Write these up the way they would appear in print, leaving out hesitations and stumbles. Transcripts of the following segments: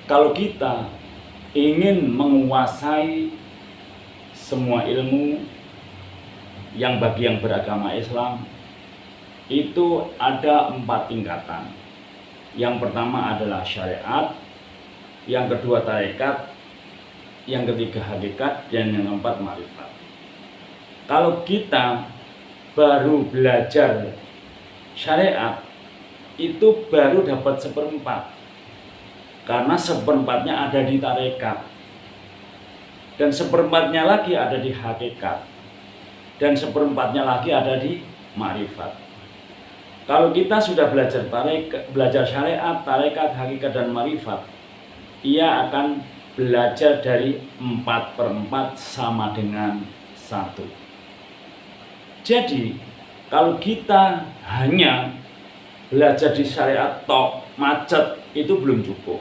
Kalau kita ingin menguasai semua ilmu yang bagi yang beragama Islam itu ada 4 tingkatan. Yang pertama adalah syariat, yang kedua tarekat, yang ketiga hakikat, dan yang keempat ma'rifat. Kalau kita baru belajar syariat, itu baru dapat 1/4, karena 1/4-nya ada di tarekat, dan 1/4-nya lagi ada di hakikat, dan 1/4-nya lagi ada di ma'rifat. Kalau kita sudah belajar syariat, tarekat, hakikat, dan ma'rifat, ia akan belajar dari 4/4 sama dengan 1. Jadi kalau kita hanya belajar di syariat tok macet, itu belum cukup,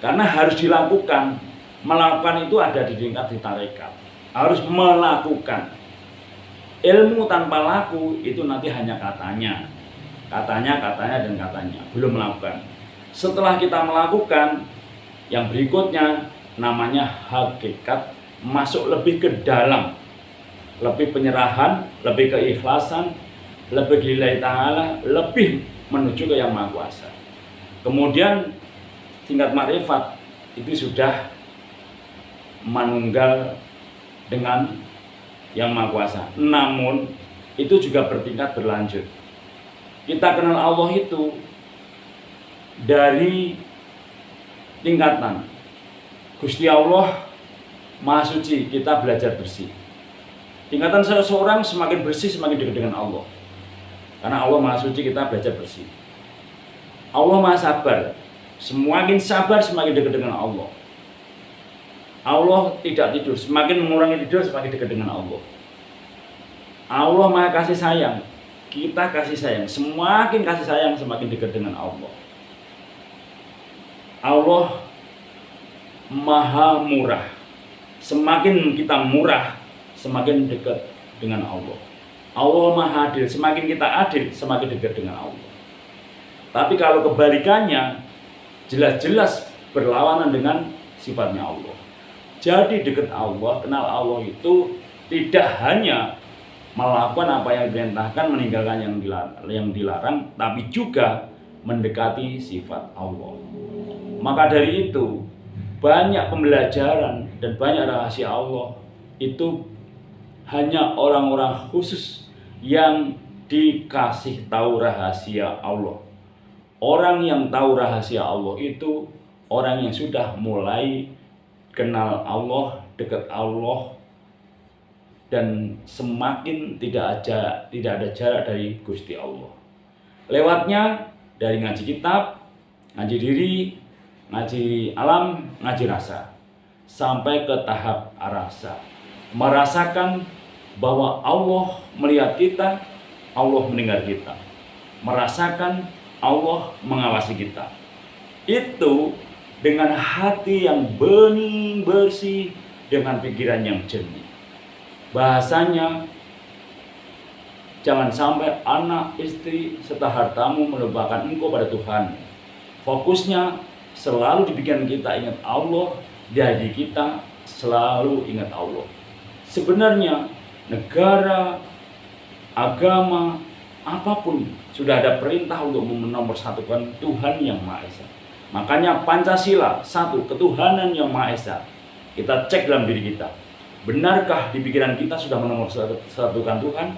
karena harus dilakukan. Melakukan itu ada di tingkat di tarekat, harus melakukan. Ilmu tanpa laku itu nanti hanya katanya, dan katanya, belum melakukan. Setelah kita melakukan, yang berikutnya namanya hakikat, masuk lebih ke dalam, lebih penyerahan, lebih keikhlasan, lebih lillahi ta'ala, lebih menuju ke yang Maha Kuasa. Kemudian tingkat makrifat itu sudah manunggal dengan yang Maha Kuasa. Namun itu juga bertingkat berlanjut. Kita kenal Allah itu dari tingkatan Gusti Allah Maha Suci, kita belajar bersih. Tingkatan seseorang semakin bersih semakin dekat dengan Allah, karena Allah Maha Suci, kita belajar bersih. Allah Maha Sabar, semakin sabar semakin dekat dengan Allah. Allah tidak tidur, semakin mengurangi tidur semakin dekat dengan Allah. Allah Maha Kasih Sayang, kita kasih sayang, semakin kasih sayang semakin dekat dengan Allah. Allah Maha Murah, semakin kita murah semakin dekat dengan Allah. Allah Maha Adil, semakin kita adil semakin dekat dengan Allah. Tapi kalau kebalikannya, jelas-jelas berlawanan dengan sifatnya Allah. Jadi dekat Allah, kenal Allah itu tidak hanya melakukan apa yang diperintahkan, meninggalkan yang dilarang, tapi juga mendekati sifat Allah. Maka dari itu, banyak pembelajaran dan banyak rahasia Allah itu hanya orang-orang khusus yang dikasih tahu rahasia Allah. Orang yang tahu rahasia Allah itu orang yang sudah mulai kenal Allah, dekat Allah, dan semakin tidak ada jarak dari Gusti Allah. Lewatnya dari ngaji kitab, ngaji diri, ngaji alam, ngaji rasa, sampai ke tahap arasa, merasakan bahwa Allah melihat kita, Allah mendengar kita, merasakan Allah mengawasi kita. Itu dengan hati yang bening, bersih, dengan pikiran yang jernih. Bahasanya, jangan sampai anak, istri, serta hartamu melupakan engkau pada Tuhan. Fokusnya selalu di pikiran kita ingat Allah, di hati kita selalu ingat Allah. Sebenarnya negara, agama, apapun sudah ada perintah untuk menomorsatukan Tuhan yang Maha Esa. Makanya Pancasila, 1, ketuhanan yang Maha Esa. Kita cek dalam diri kita, benarkah di pikiran kita sudah menomorsatukan Tuhan?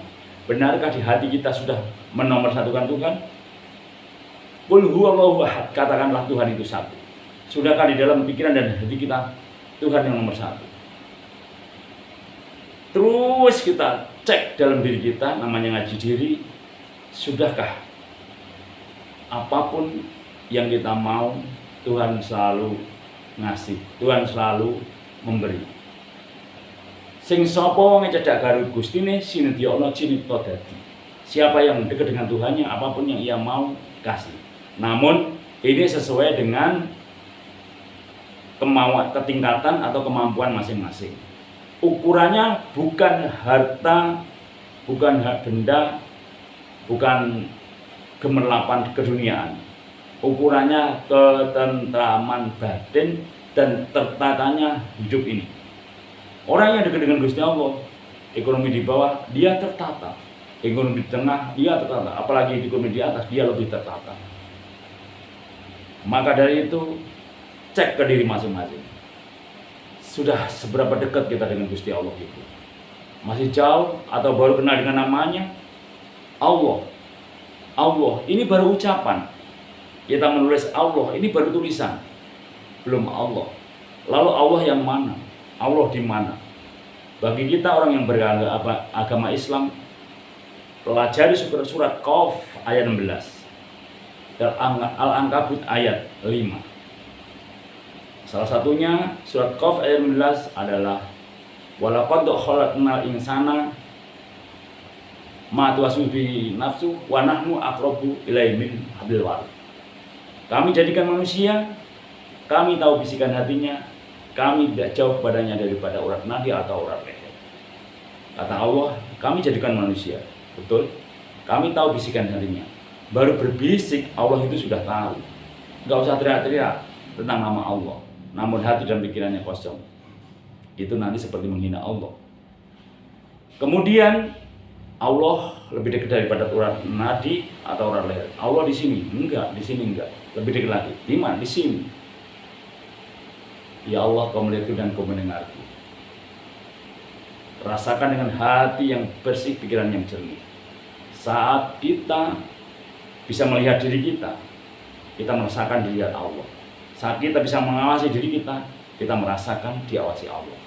Benarkah di hati kita sudah menomorsatukan Tuhan? Qul huwallahu ahad, katakanlah Tuhan itu satu. Sudahkah di dalam pikiran dan hati kita Tuhan yang nomor 1? Terus kita cek dalam diri kita, namanya ngaji diri. Sudahkah apapun yang kita mau, Tuhan selalu ngasih, Tuhan selalu memberi. Sing sapa ngecedak karo Gustine sinedya ana cinipta dadi. Siapa yang dekat dengan Tuhannya, apapun yang ia mau kasih. Namun ini sesuai dengan kemauan, ketingkatan atau kemampuan masing-masing. Ukurannya bukan harta, bukan benda, bukan gemerlapan keduniaan. ukurannya ketentraman batin dan tertatanya hidup ini. Orang yang dekat dengan Gusti Allah, ekonomi di bawah dia tertata, ekonomi di tengah dia tertata, apalagi ekonomi di atas dia lebih tertata. Maka dari itu cek ke diri masing-masing. Sudah seberapa dekat kita dengan Gusti Allah itu? Masih jauh atau baru kenal dengan namanya? Allah. Allah, ini baru ucapan. Kita menulis Allah, ini baru tulisan. Belum Allah. Lalu Allah yang mana? Allah di mana? Bagi kita orang yang beragama Islam, pelajari surat Qaf ayat 16 dan Al-Ankabut ayat 5. Salah satunya surat Qaf ayat 16 adalah walaqad khalaqnal insana ma tuwaswisu bi nafsu wa nahnu aqrabu ilaihi min hablil warid. Kami jadikan manusia, kami tahu bisikan hatinya, kami tidak jauh padanya daripada urat nadi atau urat leher. Kata Allah, kami jadikan manusia, betul? Kami tahu bisikan hatinya. Baru berbisik, Allah itu sudah tahu. Gak usah teriak-teriak tentang nama Allah, namun hati dan pikirannya kosong. Itu nanti seperti menghina Allah. Kemudian Allah lebih dekat daripada urat nadi atau urat leher. Allah di sini? Enggak, di sini enggak. Lebih dekat lagi. Di mana? Di sini. Ya Allah, kau melihatku dan kau mendengarku. Rasakan dengan hati yang bersih, pikiran yang jernih. Saat kita bisa melihat diri kita merasakan dilihat Allah. Saat kita bisa mengawasi diri kita merasakan diawasi Allah.